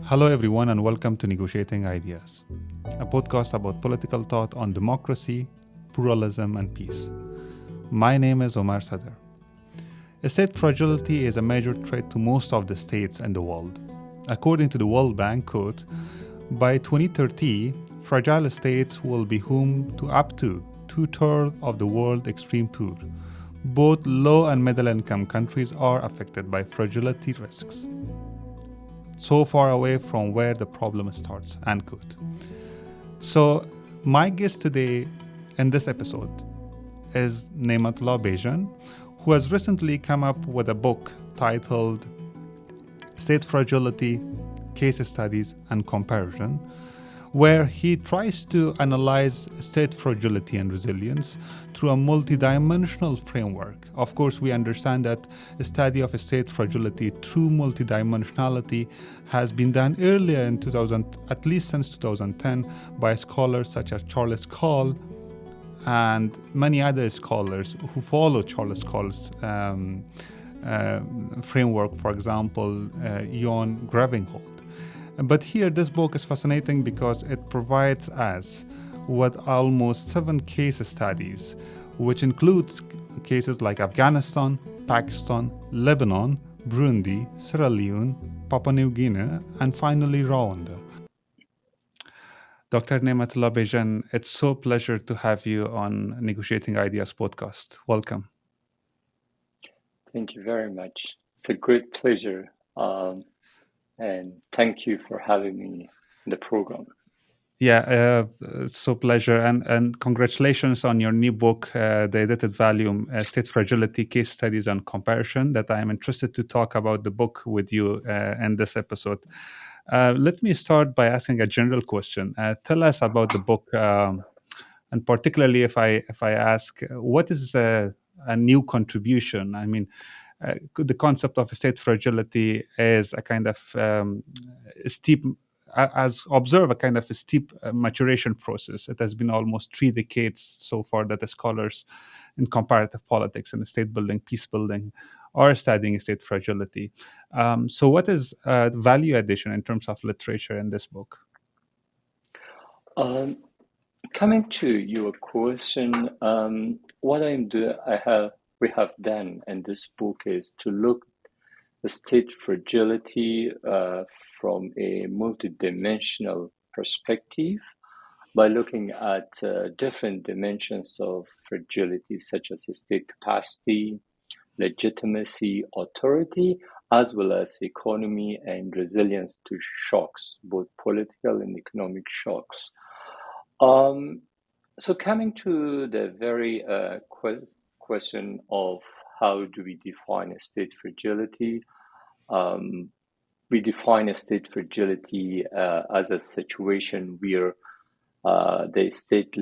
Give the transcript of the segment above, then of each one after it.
Hello, everyone, and welcome to Negotiating Ideas, a podcast about political thought on democracy, pluralism, and peace. My name is Omar Sadr. State fragility is a major threat to most of the states in the world. According to the World Bank, quote, by 2030, fragile states will be home to up to two-thirds of the world's extreme poor. Both low and middle-income countries are affected by fragility risks. So far away from where the problem starts, end quote. So my guest today in this episode is Nematullah Bizhan, who has recently come up with a book titled State Fragility, Case Studies and Comparison, where he tries to analyze state fragility and resilience through a multidimensional framework. Of course, we understand that a study of state fragility through multidimensionality has been done earlier in 2000, at least since 2010, by scholars such as Charles Cole and many other scholars who follow Charles Cole's framework, for example, Jon Gravenholt. But here, this book is fascinating because it provides us with almost 7 case studies, which includes cases like Afghanistan, Pakistan, Lebanon, Burundi, Sierra Leone, Papua New Guinea, and finally Rwanda. Dr. Nematullah Bizhan, it's so pleasure to have you on Negotiating Ideas podcast. Welcome. Thank you very much. It's a great pleasure. And thank you for having me in the program. Yeah, it's so pleasure. And congratulations on your new book, the edited volume, State Fragility, Case Studies and Comparison, that I am interested to talk about the book with you in this episode. Let me start by asking a general question. Tell us about the book, and particularly if I ask, what is a new contribution? I mean, the concept of state fragility is a kind of steep, as observe a kind of a steep maturation process. It has been almost 3 decades so far that the scholars in comparative politics and state building, peace building, are studying state fragility. So what is value addition in terms of literature in this book? Coming to your question, what we have done in this book is to look the state fragility from a multidimensional perspective by looking at different dimensions of fragility, such as state capacity, legitimacy, authority, as well as economy and resilience to shocks, both political and economic shocks. So coming to the very question of how do we define a state fragility, we define a state fragility as a situation where the state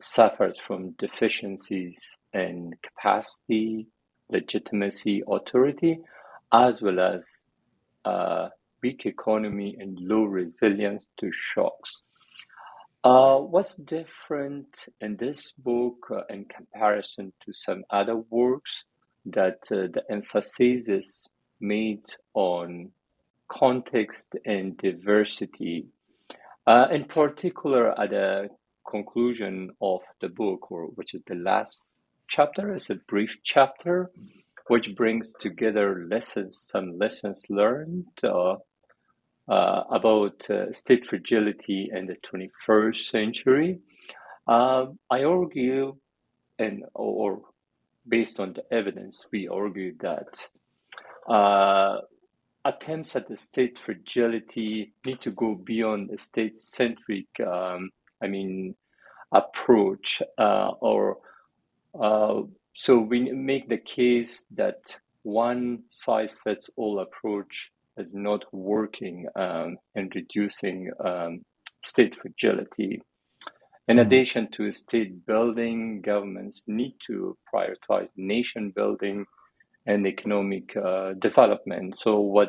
suffers from deficiencies in capacity, legitimacy, authority, as well as weak economy and low resilience to shocks. What's different in this book in comparison to some other works that the emphasis is made on context and diversity. In particular, at the conclusion of the book, which is the last chapter, is a brief chapter which brings together some lessons learned about state fragility in the 21st century. I argue, or based on the evidence, we argue that attempts at the state fragility need to go beyond the state-centric, approach, so we make the case that one-size-fits-all approach is not working in reducing state fragility. In addition to state building, governments need to prioritize nation building and economic development. So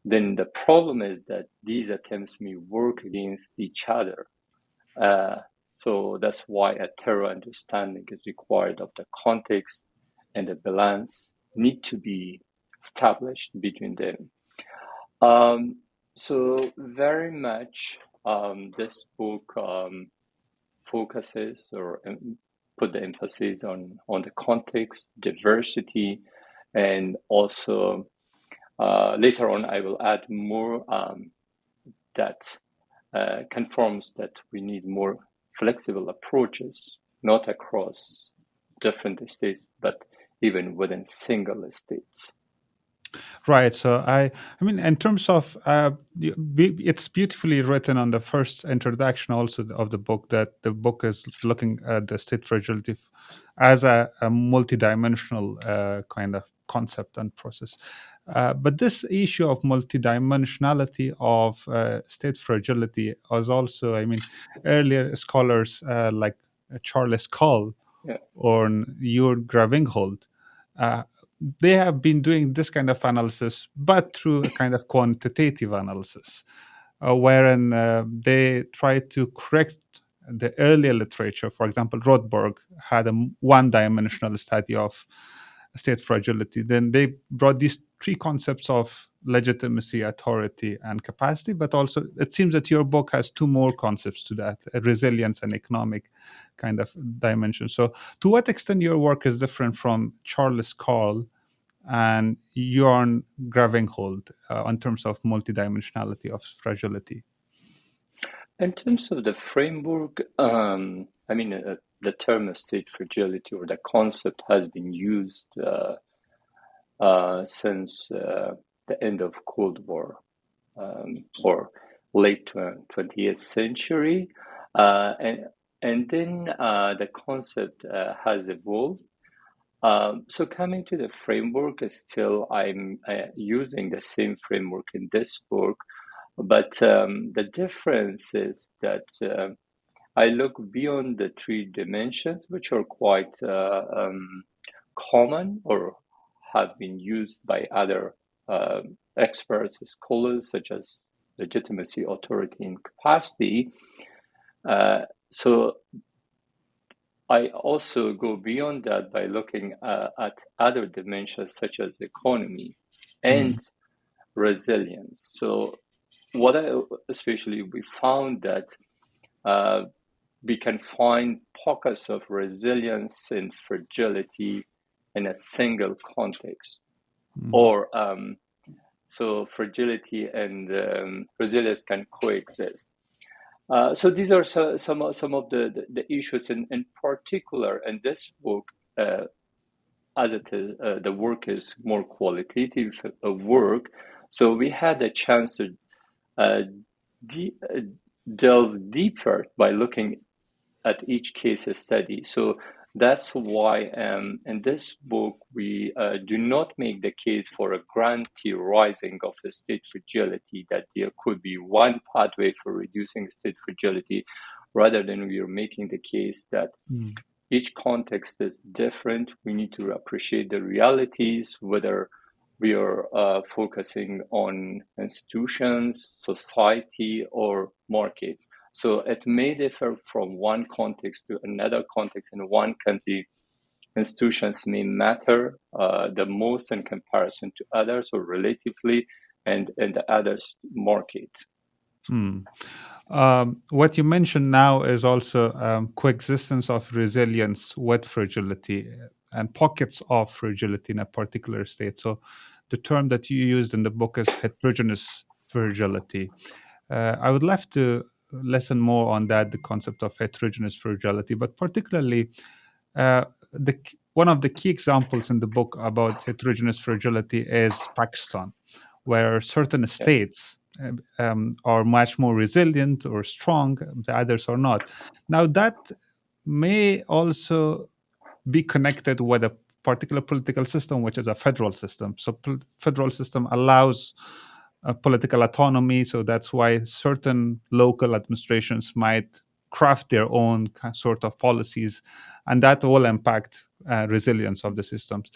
then the problem is that these attempts may work against each other. So that's why a thorough understanding is required of the context, and the balance need to be established between them. So very much this book focuses or put the emphasis on the context, diversity, and also later on I will add more that confirms that we need more flexible approaches, not across different states, but even within single states. Right. So I mean, in terms of, it's beautifully written on the first introduction also of the book, that the book is looking at the state fragility as a multidimensional kind of concept and process. But this issue of multidimensionality of state fragility was also, I mean, earlier scholars like Charles Cole Yeah. or Jörg Gravinghold, uh, they have been doing this kind of analysis, but through a kind of quantitative analysis, wherein they try to correct the earlier literature. For example, Rothberg had a one-dimensional study of state fragility. Then they brought these three concepts of legitimacy, authority, and capacity. But also, it seems that your book has two more concepts to that: resilience and economic kind of dimension. So, to what extent your work is different from Charles Cole and Jorn Gravinghold in terms of multidimensionality of fragility? In terms of the framework, I mean, the term state fragility or the concept has been used since the end of Cold War or late 20th century. And then the concept has evolved. So coming to the framework, still I'm using the same framework in this book, but the difference is that I look beyond the three dimensions, which are quite common or have been used by other experts, scholars, such as legitimacy, authority, and capacity. So I also go beyond that by looking at other dimensions such as economy and resilience. So what especially we found that we can find pockets of resilience and fragility in a single context, or so fragility and resilience can coexist. So these are some of the issues, in particular in this book, as it is, the work is more qualitative work. So we had a chance to delve deeper by looking at each case study. So that's why in this book we do not make the case for a grand theorizing of the state fragility, that there could be one pathway for reducing state fragility, rather than we are making the case that each context is different. We need to appreciate the realities, whether we are focusing on institutions, society, or markets. So it may differ from one context to another context. In one country, institutions may matter the most in comparison to others, or relatively, and in the others, market. What you mentioned now is also coexistence of resilience with fragility and pockets of fragility in a particular state. So the term that you used in the book is heterogeneous fragility. I would love to listen more on that, the concept of heterogeneous fragility, but particularly one of the key examples in the book about heterogeneous fragility is Pakistan, where certain states are much more resilient or strong, the others are not. Now, that may also be connected with a particular political system, which is a federal system. So, federal system allows political autonomy. So that's why certain local administrations might craft their own sort of policies, and that will impact resilience of the systems.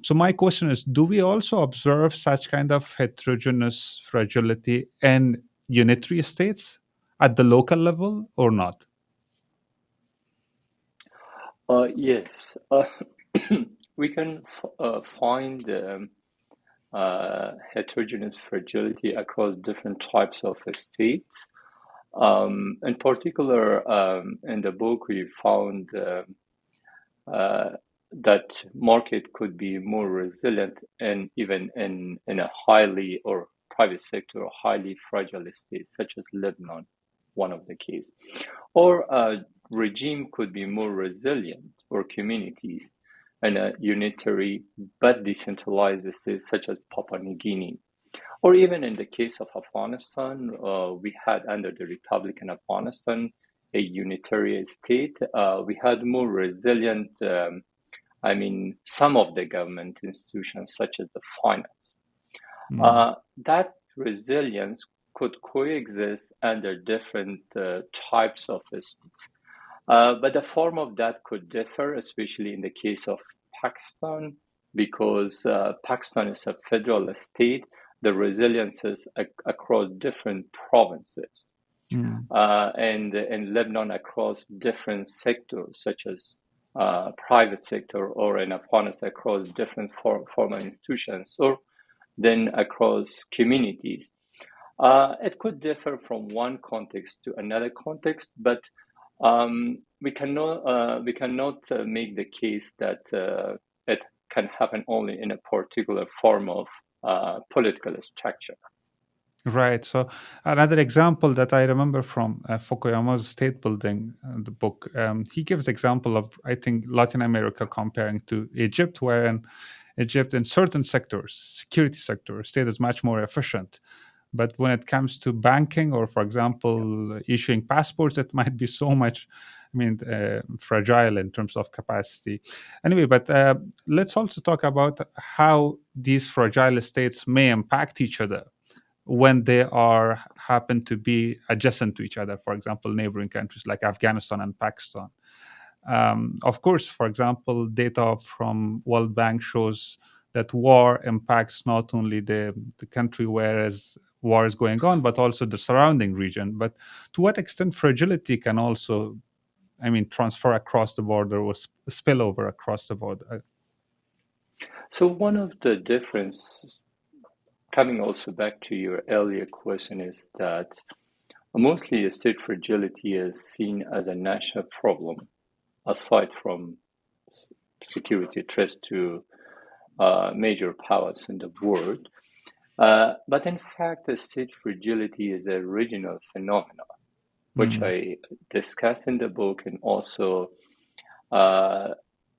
So my question is, do we also observe such kind of heterogeneous fragility in unitary states at the local level or not? Yes, we can find heterogeneous fragility across different types of states. In particular, in the book, we found that market could be more resilient and even in a highly or private sector or highly fragile state, such as Lebanon, one of the cases. Or a regime could be more resilient or communities in a unitary but decentralized state, such as Papua New Guinea. Or even in the case of Afghanistan, we had under the Republic in Afghanistan a unitary state. We had more resilient, some of the government institutions, such as the finance. That resilience could coexist under different types of states. But the form of that could differ, especially in the case of Pakistan, because Pakistan is a federal state. The resilience is across different provinces, and in Lebanon across different sectors, such as private sector, or in Afghanistan across different formal institutions, or then across communities. It could differ from one context to another context, but we cannot make the case that it can happen only in a particular form of political structure. Right. So another example that I remember from Fukuyama's State Building, the book, he gives example of, I think, Latin America comparing to Egypt, wherein Egypt in certain sectors, security sector, state is much more efficient. But when it comes to banking or, for example, issuing passports, it might be so much, fragile in terms of capacity. Anyway, but let's also talk about how these fragile states may impact each other when they happen to be adjacent to each other, for example, neighboring countries like Afghanistan and Pakistan. Of course, for example, data from World Bank shows that war impacts not only the country where war is going on, but also the surrounding region. But to what extent fragility can also, transfer across the border or spill over across the border? So one of the differences, coming also back to your earlier question, is that mostly state fragility is seen as a national problem, aside from security threats to major powers in the world. But in fact, the state fragility is a regional phenomenon, which I discuss in the book and also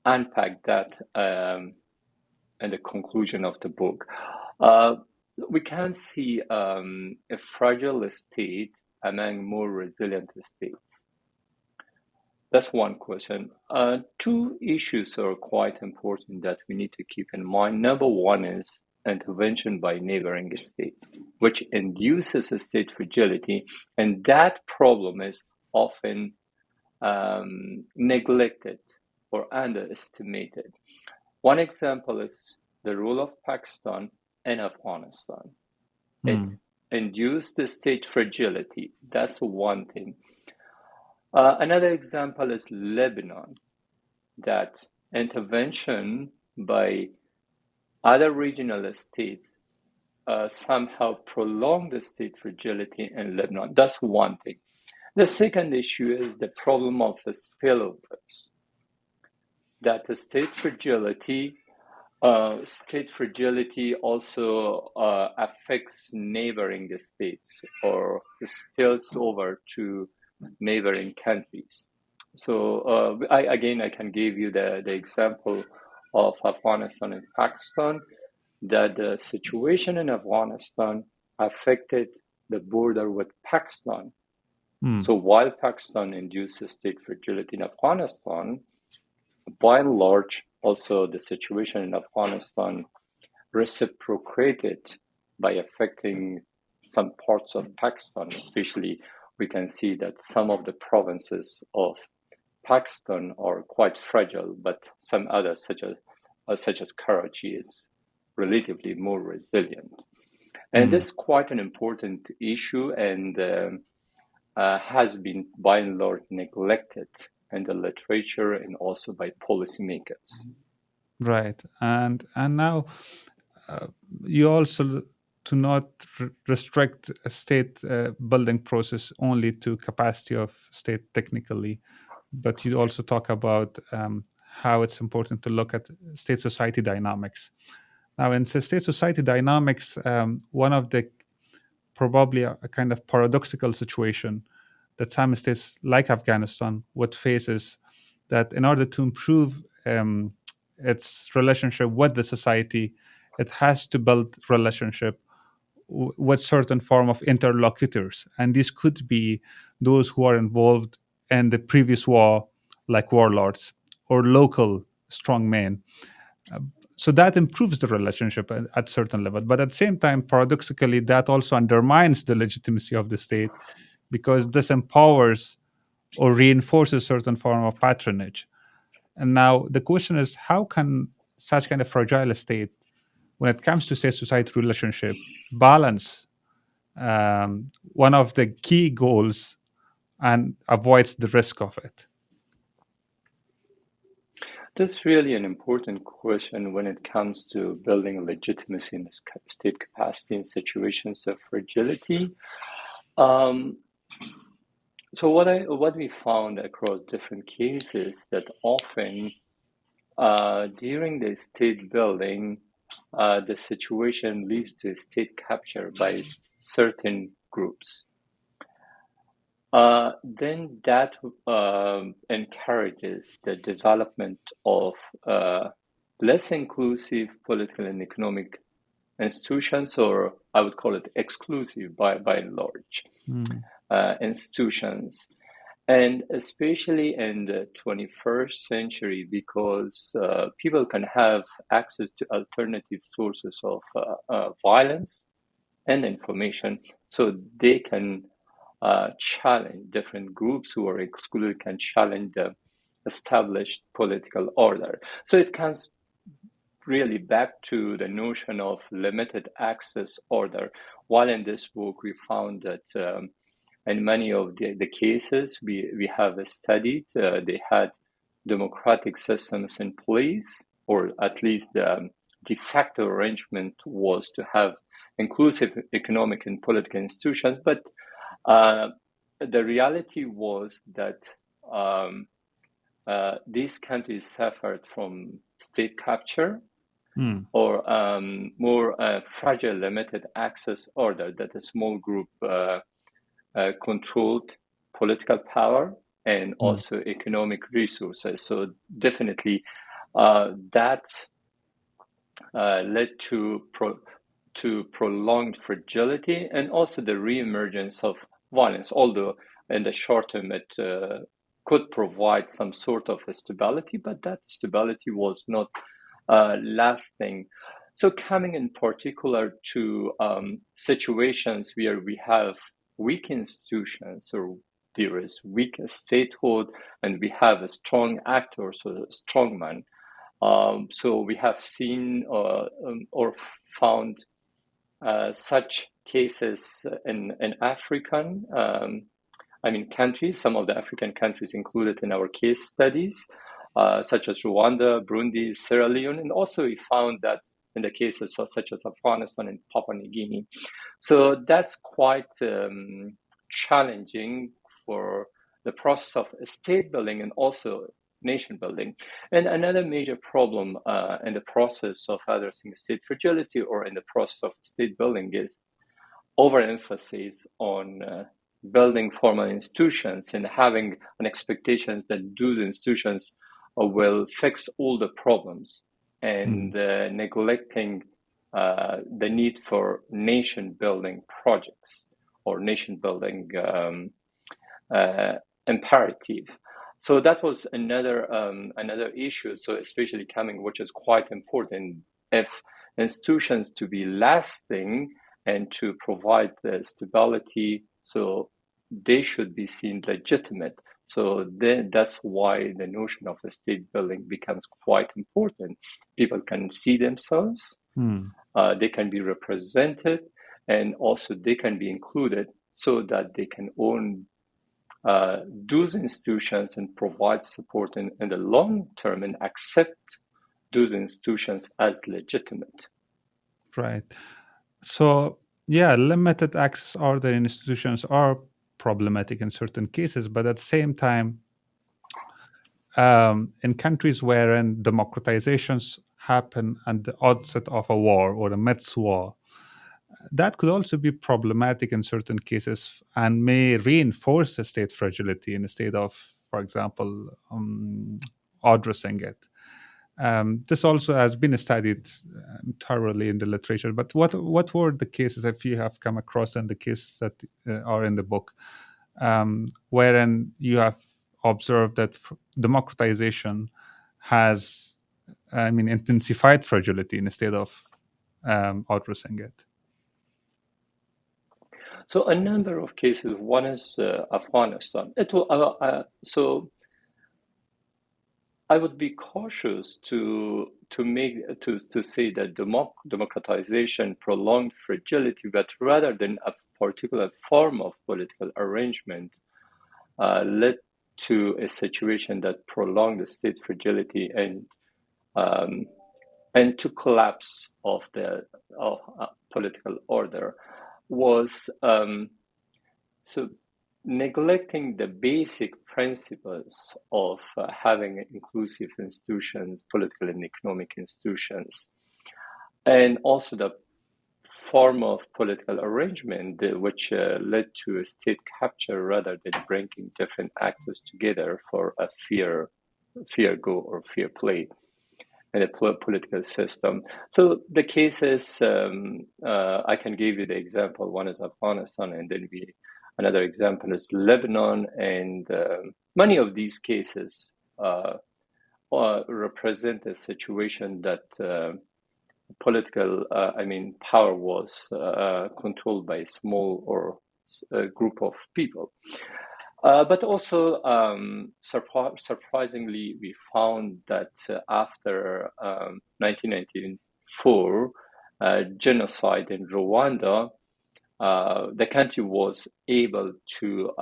unpack that in the conclusion of the book. We can see a fragile state among more resilient states. That's one question. Two issues are quite important that we need to keep in mind. Number one is intervention by neighboring states, which induces a state fragility, and that problem is often neglected or underestimated. One example is the role of Pakistan in Afghanistan. It induced the state fragility. That's one thing. Another example is Lebanon, that intervention by other regional states somehow prolonged the state fragility in Lebanon. That's one thing. The second issue is the problem of the spillovers, that the state fragility also affects neighboring states or spills over to neighboring countries. So I can give you the example of Afghanistan and Pakistan, that the situation in Afghanistan affected the border with Pakistan. So while Pakistan induced state fragility in Afghanistan, by and large, also the situation in Afghanistan reciprocated by affecting some parts of Pakistan. Especially, we can see that some of the provinces of Pakistan are quite fragile, but some others, such as Karachi, is relatively more resilient. And this is quite an important issue, and has been by and large neglected in the literature and also by policymakers. Right. And now you also to not restrict a state building process only to capacity of state technically, but you also talk about how it's important to look at state society dynamics. Now, in state society dynamics, one of the probably a kind of paradoxical situation that some states like Afghanistan would face is that in order to improve its relationship with the society, it has to build relationship with certain form of interlocutors, and these could be those who are involved in the previous war, like warlords or local strongmen. So that improves the relationship at certain level, but at the same time, paradoxically, that also undermines the legitimacy of the state because this empowers or reinforces certain form of patronage. And now the question is, how can such kind of fragile state, when it comes to state-society relationship, balance one of the key goals and avoids the risk of it? That's really an important question when it comes to building legitimacy in state capacity in situations of fragility. So what we found across different cases that often during the state building, the situation leads to state capture by certain groups. Then that encourages the development of less inclusive political and economic institutions, or I would call it exclusive by and large institutions. And especially in the 21st century, because people can have access to alternative sources of violence and information, so they can challenge different groups who are excluded, can challenge the established political order. So it comes really back to the notion of limited access order. While in this book, we found that in many of the cases we have studied, they had democratic systems in place, or at least the de facto arrangement was to have inclusive economic and political institutions. But the reality was that these countries suffered from state capture or more fragile limited access order, that a small group controlled political power and also economic resources. So definitely that led to prolonged fragility and also the reemergence of violence, although in the short term it could provide some sort of a stability, but that stability was not lasting. So coming in particular to situations where we have weak institutions, or there is weak statehood, and we have a strong actor, so a strongman. So we have seen or found such cases in African, countries, some of the African countries included in our case studies, such as Rwanda, Burundi, Sierra Leone, and also we found that in the cases such as Afghanistan and Papua New Guinea. So that's quite challenging for the process of state building and also nation building. And another major problem in the process of addressing state fragility or in the process of state building is overemphasis on building formal institutions and having an expectation that those institutions will fix all the problems, and neglecting the need for nation building projects or nation building imperative. So that was another issue. So especially coming, which is quite important, if institutions to be lasting and to provide the stability, so they should be seen legitimate. So then that's why the notion of a state building becomes quite important. People can see themselves, they can be represented, and also they can be included so that they can own those institutions and provide support in the long term and accept those institutions as legitimate. Right. So, yeah, limited access order institutions are problematic in certain cases, but at the same time, in countries wherein democratizations happen at the onset of a war or a midst war, that could also be problematic in certain cases and may reinforce the state fragility instead of, for example, addressing it. This also has been studied thoroughly in the literature. But what were the cases, if you have come across in the cases that are in the book, wherein you have observed that democratization has, intensified fragility instead of addressing it? So a number of cases. One is Afghanistan. So I would be cautious to say that democratization prolonged fragility, but rather than a particular form of political arrangement led to a situation that prolonged the state fragility and to collapse of the political order was so neglecting the basic principles of having inclusive institutions, political and economic institutions, and also the form of political arrangement which led to a state capture rather than bringing different actors together for a fair go or fair play in a political system. So the cases, I can give you the example. One is Afghanistan, and then another example is Lebanon, and many of these cases represent a situation that political, power was controlled by a small or a group of people. But also, surprisingly, we found that after 1994 genocide in Rwanda, the country was able to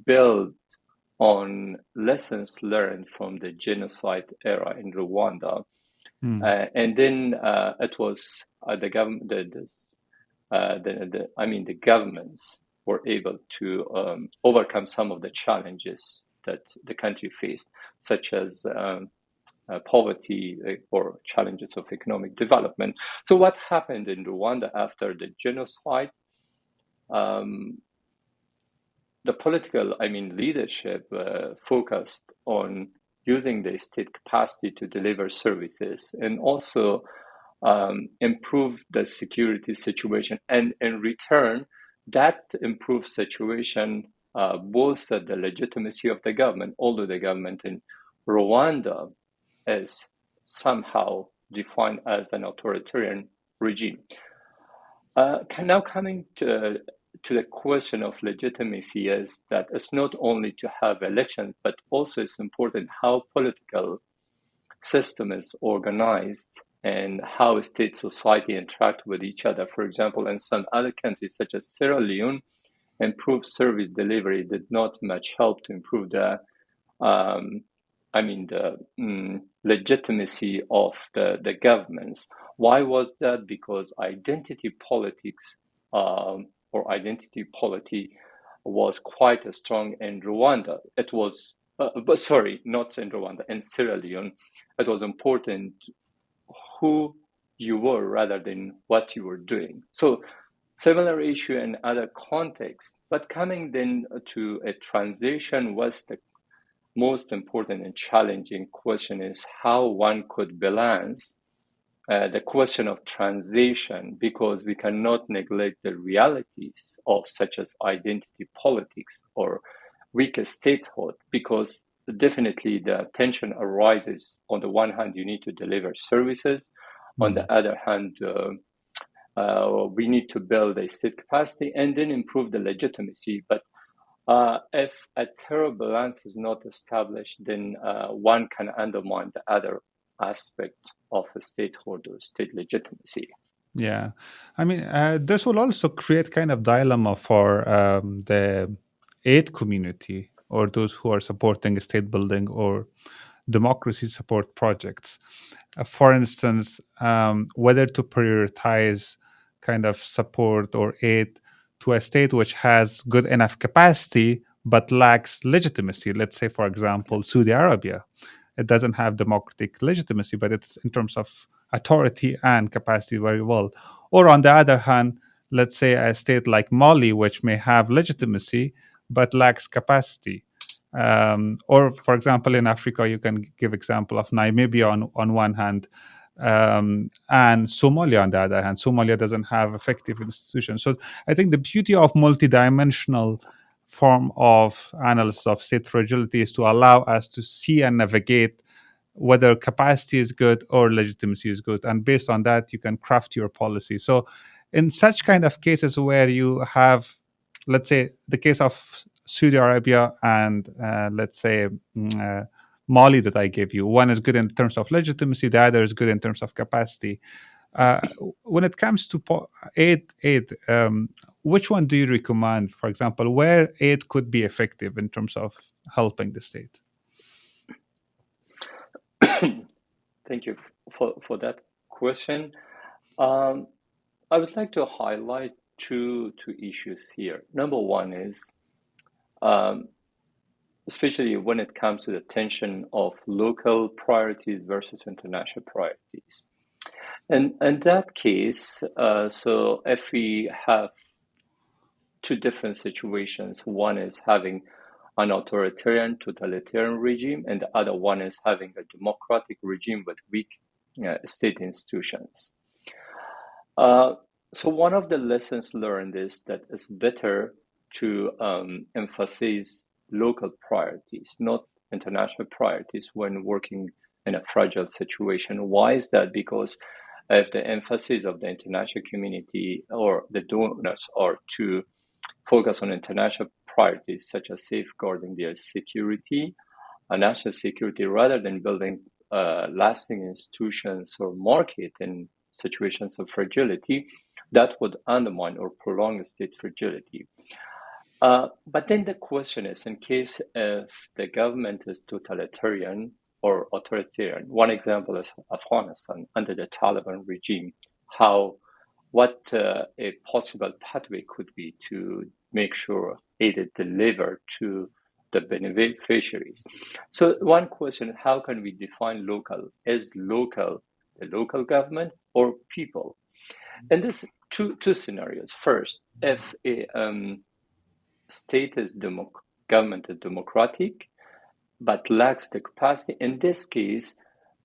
build on lessons learned from the genocide era in Rwanda. And then it was the government, the governments were able to overcome some of the challenges that the country faced, such as poverty or challenges of economic development. So what happened in Rwanda after the genocide? The political, leadership focused on using the state capacity to deliver services and also improve the security situation. And in return, that improved situation bolstered the legitimacy of the government, although the government in Rwanda is somehow defined as an authoritarian regime. Now coming to the question of legitimacy is that it's not only to have elections, but also it's important how political system is organized and how state society interact with each other. For example, in some other countries, such as Sierra Leone, improved service delivery did not much help to improve the legitimacy of the governments. Why was that? Because identity politics or identity polity was quite strong in Rwanda. It was, not in Rwanda, in Sierra Leone. It was important who you were rather than what you were doing. So similar issue in other contexts, but coming then to a transition was the most important and challenging question is how one could balance the question of transition, because we cannot neglect the realities of such as identity politics or weaker statehood, because definitely the tension arises. On the one hand, you need to deliver services. On the other hand, we need to build a state capacity and then improve the legitimacy. But if a thorough balance is not established, then one can undermine the other aspect of a statehood or state legitimacy. Yeah, this will also create kind of dilemma for the aid community or those who are supporting state building or democracy support projects. For instance, whether to prioritize kind of support or aid to a state which has good enough capacity but lacks legitimacy. Let's say, for example, Saudi Arabia. It doesn't have democratic legitimacy, but it's in terms of authority and capacity very well. Or on the other hand, let's say a state like Mali, which may have legitimacy but lacks capacity. Or, for example, in Africa, you can give example of Namibia on one hand, and Somalia on the other hand. Somalia doesn't have effective institutions. So I think the beauty of multidimensional form of analysis of state fragility is to allow us to see and navigate whether capacity is good or legitimacy is good, and based on that you can craft your policy. So in such kind of cases where you have, let's say, the case of Saudi Arabia and let's say Mali that I gave you, one is good in terms of legitimacy, the other is good in terms of capacity. uh, when it comes to aid, which one do you recommend, for example, where aid could be effective in terms of helping the state? Thank you for that question. I would like to highlight two issues here. Number one is, especially when it comes to the tension of local priorities versus international priorities. And in that case, so if we have two different situations, one is having an authoritarian, totalitarian regime, and the other one is having a democratic regime with weak state institutions. So one of the lessons learned is that it's better to emphasize local priorities, not international priorities, when working in a fragile situation. Why is that? Because if the emphasis of the international community or the donors are to focus on international priorities, such as safeguarding their security, national security, rather than building lasting institutions or market in situations of fragility, that would undermine or prolong state fragility. But then the question is, in case if the government is totalitarian or authoritarian, one example is Afghanistan under the Taliban regime, what a possible pathway could be to make sure aid is delivered to the beneficiaries. So one question, how can we define local? Is local the local government or people? And there's two scenarios. First, if a state is government is democratic but lacks the capacity, in this case,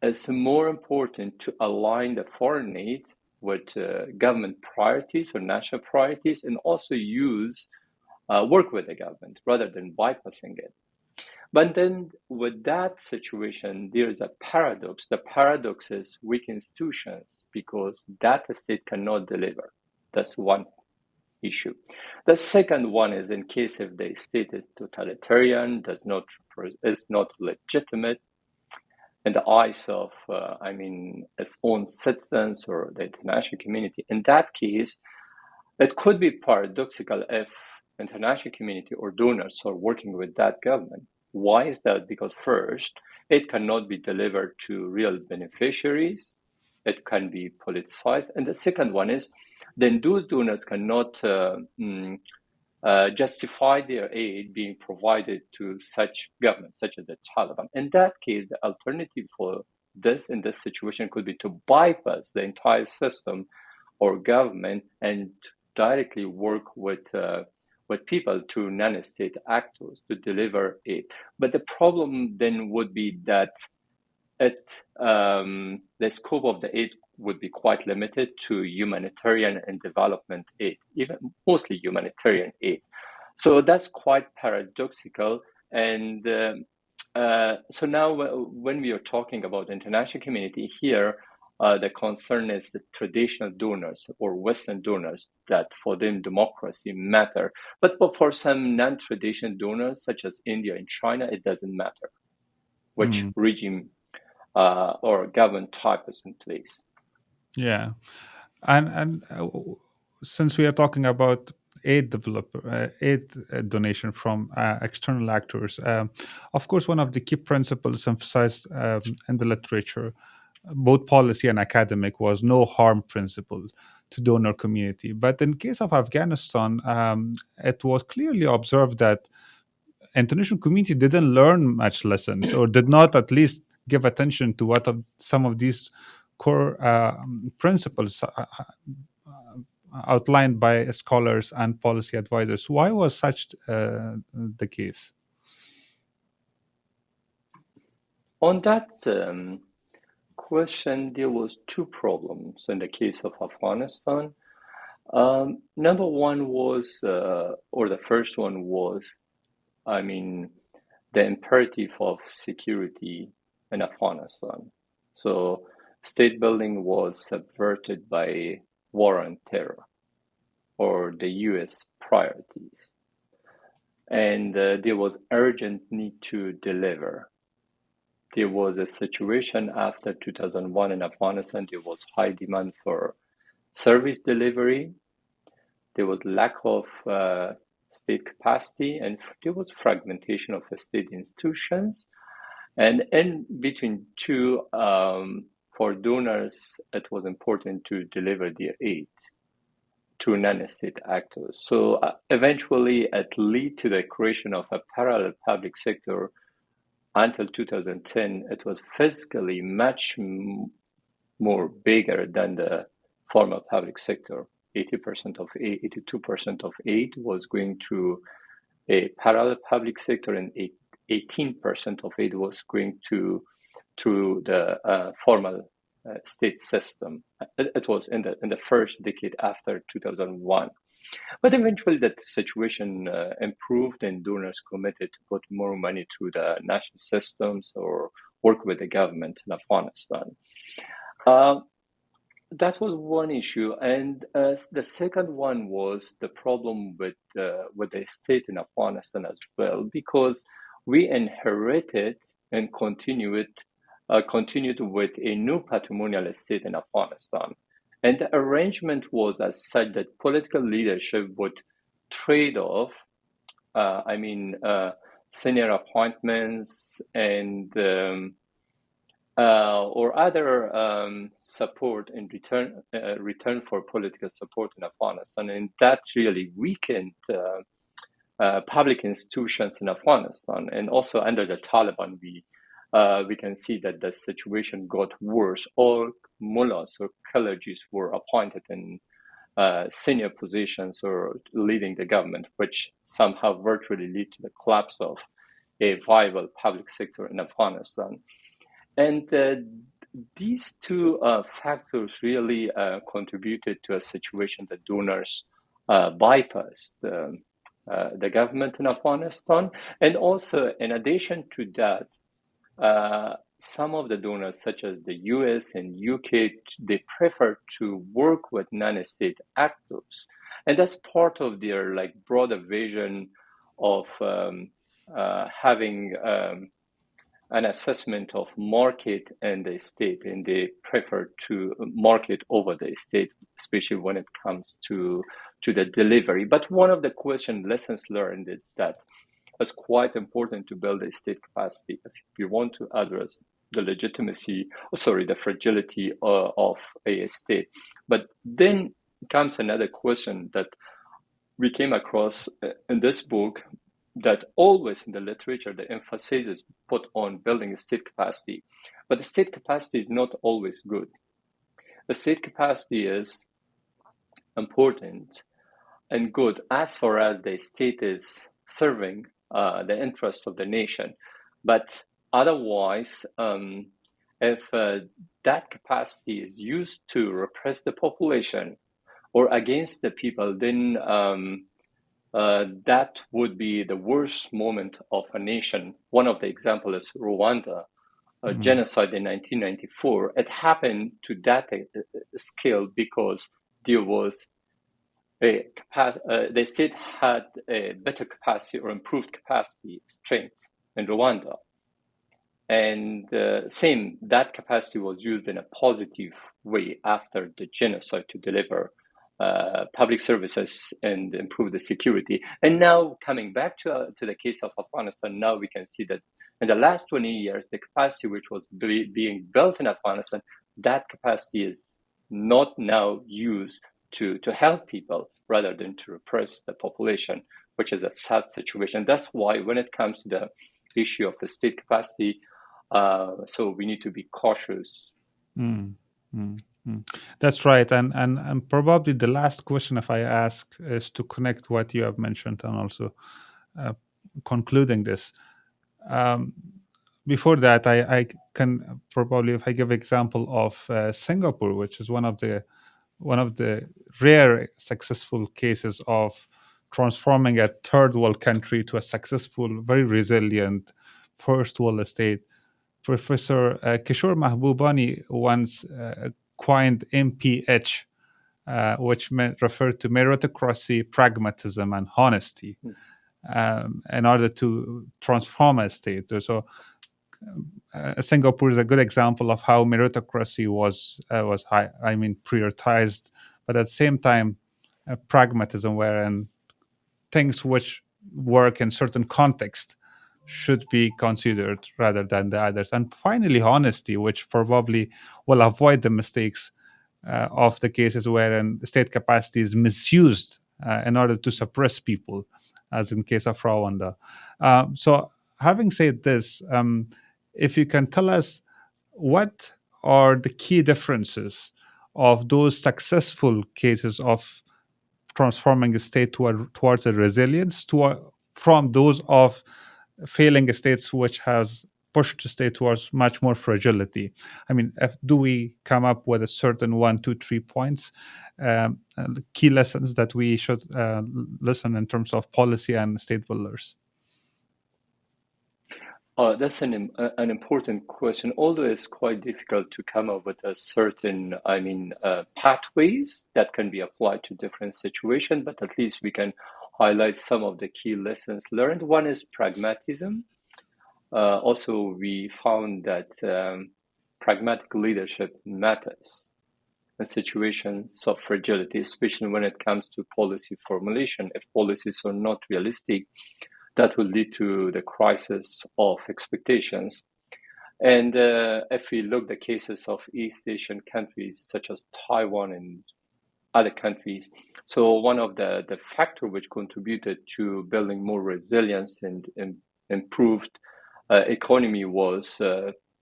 it's more important to align the foreign aid with government priorities or national priorities, and also work with the government rather than bypassing it. But then with that situation, there's a paradox. The paradox is weak institutions because that state cannot deliver. That's one issue. The second one is in case if the state is totalitarian, is not legitimate in the eyes of, its own citizens or the international community. In that case, it could be paradoxical if international community or donors are working with that government. Why is that? Because first, it cannot be delivered to real beneficiaries. It can be politicized. And the second one is, then those donors cannot justify their aid being provided to such governments, such as the Taliban. In that case, the alternative for this in this situation could be to bypass the entire system or government and directly work with people to non-state actors to deliver aid. But the problem then would be that the scope of the aid would be quite limited to humanitarian and development aid, even mostly humanitarian aid. So that's quite paradoxical. And so now when we are talking about international community here, the concern is the traditional donors or Western donors that for them democracy matter. But for some non-traditional donors, such as India and China, it doesn't matter which regime or government type is in place. Yeah, and since we are talking about aid donation from external actors, of course, one of the key principles emphasized in the literature both policy and academic, was no harm principle to donor community. But in case of Afghanistan, it was clearly observed that international community didn't learn much lessons, or did not at least give attention to what some of these core principles outlined by scholars and policy advisors. Why was such the case? On that question, there was two problems in the case of Afghanistan. Number one was, or the first one was, the imperative of security in Afghanistan. So state building was subverted by war on terror, or the US priorities. And there was urgent need to deliver. There was a situation after 2001 in Afghanistan. There was high demand for service delivery. There was lack of state capacity, and there was fragmentation of the state institutions. And in between two, for donors, it was important to deliver their aid to non-state actors. So eventually, it led to the creation of a parallel public sector. Until 2010, it was physically much more bigger than the formal public sector. 82% of aid was going to a parallel public sector, and 18% of aid was going to the formal state system. It was in the first decade after 2001. But eventually that situation improved, and donors committed to put more money through the national systems or work with the government in Afghanistan. That was one issue. And the second one was the problem with the state in Afghanistan as well, because we inherited and continued with a new patrimonial state in Afghanistan. And the arrangement was as such that political leadership would trade off, senior appointments and or other support in return for political support in Afghanistan, and that really weakened public institutions in Afghanistan. And also under the Taliban, we can see that the situation got worse. All mullahs or clergies were appointed in senior positions or leading the government, which somehow virtually lead to the collapse of a viable public sector in Afghanistan. And these two factors really contributed to a situation that donors bypassed the government in Afghanistan. And also, in addition to that, some of the donors, such as the US and UK, they prefer to work with non-state actors. And that's part of their broader vision of having an assessment of market and the state, and they prefer to market over the state, especially when it comes to the delivery. But one of the lessons learned is that it's quite important to build a state capacity if you want to address the the fragility of a state. But then comes another question that we came across in this book, that always in the literature, the emphasis is put on building a state capacity. But the state capacity is not always good. The state capacity is important and good as far as the state is serving the interests of the nation. But otherwise, if that capacity is used to repress the population or against the people, then that would be the worst moment of a nation. One of the examples is Rwanda, genocide in 1994. It happened to that scale because there was the state had a better capacity or improved capacity strength in Rwanda. And that capacity was used in a positive way after the genocide to deliver public services and improve the security. And now coming back to the case of Afghanistan, now we can see that In the last 20 years, the capacity which was being built in Afghanistan, that capacity is not now used to help people rather than to repress the population, which is a sad situation. That's why when it comes to the issue of the state capacity, so we need to be cautious. That's right. And probably the last question, if I ask, is to connect what you have mentioned and also concluding this. Before that, I can probably, if I give example of Singapore, which is one of the rare successful cases of transforming a third world country to a successful, very resilient first world state. Professor Kishore Mahbubani once coined MPH, which referred to meritocracy, pragmatism, and honesty, in order to transform a state. So Singapore is a good example of how meritocracy was prioritized, but at the same time, pragmatism, wherein things which work in certain context should be considered rather than the others. And finally, honesty, which probably will avoid the mistakes of the cases wherein state capacity is misused in order to suppress people, as in case of Rwanda. So having said this, if you can tell us what are the key differences of those successful cases of transforming a state towards a resilience from those of failing states which has pushed the state towards much more fragility. I mean, do we come up with a certain 1, 2, 3 points, key lessons that we should listen in terms of policy and state builders? That's an important question, although it's quite difficult to come up with a certain, pathways that can be applied to different situations, but at least we can highlight some of the key lessons learned. One is pragmatism. Also, we found that pragmatic leadership matters in situations of fragility, especially when it comes to policy formulation. If policies are not realistic, that will lead to the crisis of expectations. And if we look at the cases of East Asian countries such as Taiwan and other countries, so one of the factors which contributed to building more resilience and improved economy was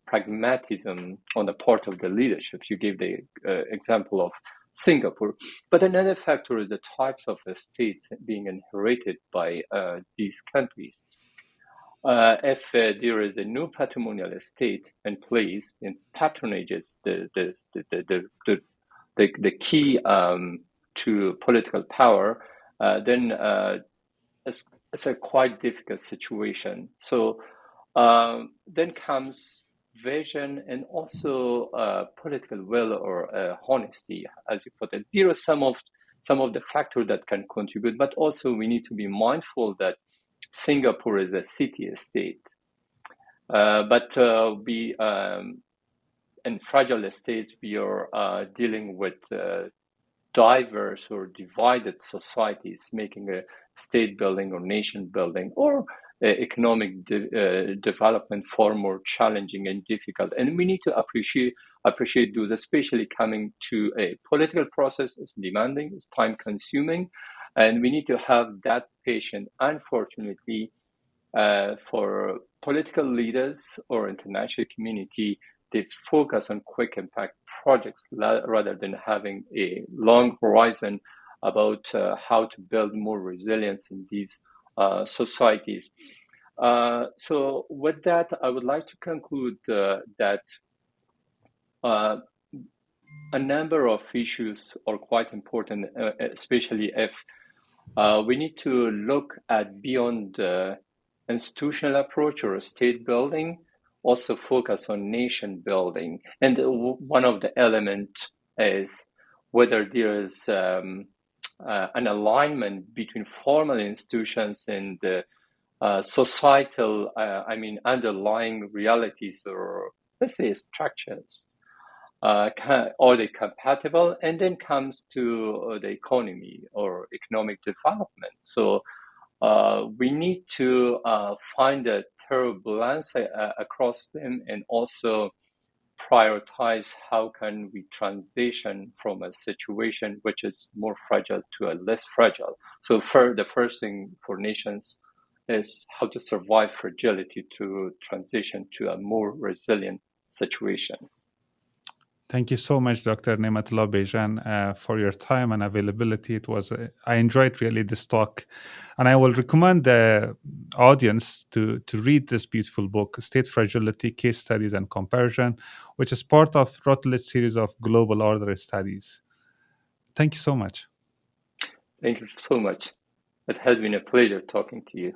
pragmatism on the part of the leadership. You gave the example of Singapore. But another factor is the types of states being inherited by these countries. If there is a new patrimonial estate in place and patronages the key to political power, then it's a quite difficult situation. So then comes vision and also political will or honesty, as you put it. There are some of the factors that can contribute, but also we need to be mindful that Singapore is a city-state, but we in fragile states we are dealing with diverse or divided societies, making a state building or nation building or economic development far more challenging and difficult. And we need to appreciate those, especially coming to a political process. It's demanding, it's time consuming, and we need to have that patience. Unfortunately, for political leaders or international community, they focus on quick impact projects rather than having a long horizon about how to build more resilience in these societies. So with that, I would like to conclude that a number of issues are quite important, especially if we need to look at beyond the institutional approach or state building, also focus on nation building. And one of the elements is whether there is an alignment between formal institutions and the societal, underlying realities or, let's say, structures. Are they compatible? And then comes to the economy or economic development. So We need to find a turbulence across them, and also prioritize how can we transition from a situation which is more fragile to a less fragile. So the first thing for nations is how to survive fragility to transition to a more resilient situation. Thank you so much, Dr. Nematullah Bizhan, for your time and availability. I enjoyed really this talk, and I will recommend the audience to read this beautiful book, State Fragility, Case Studies and Comparison, which is part of Routledge series of Global Order Studies. Thank you so much. Thank you so much. It has been a pleasure talking to you.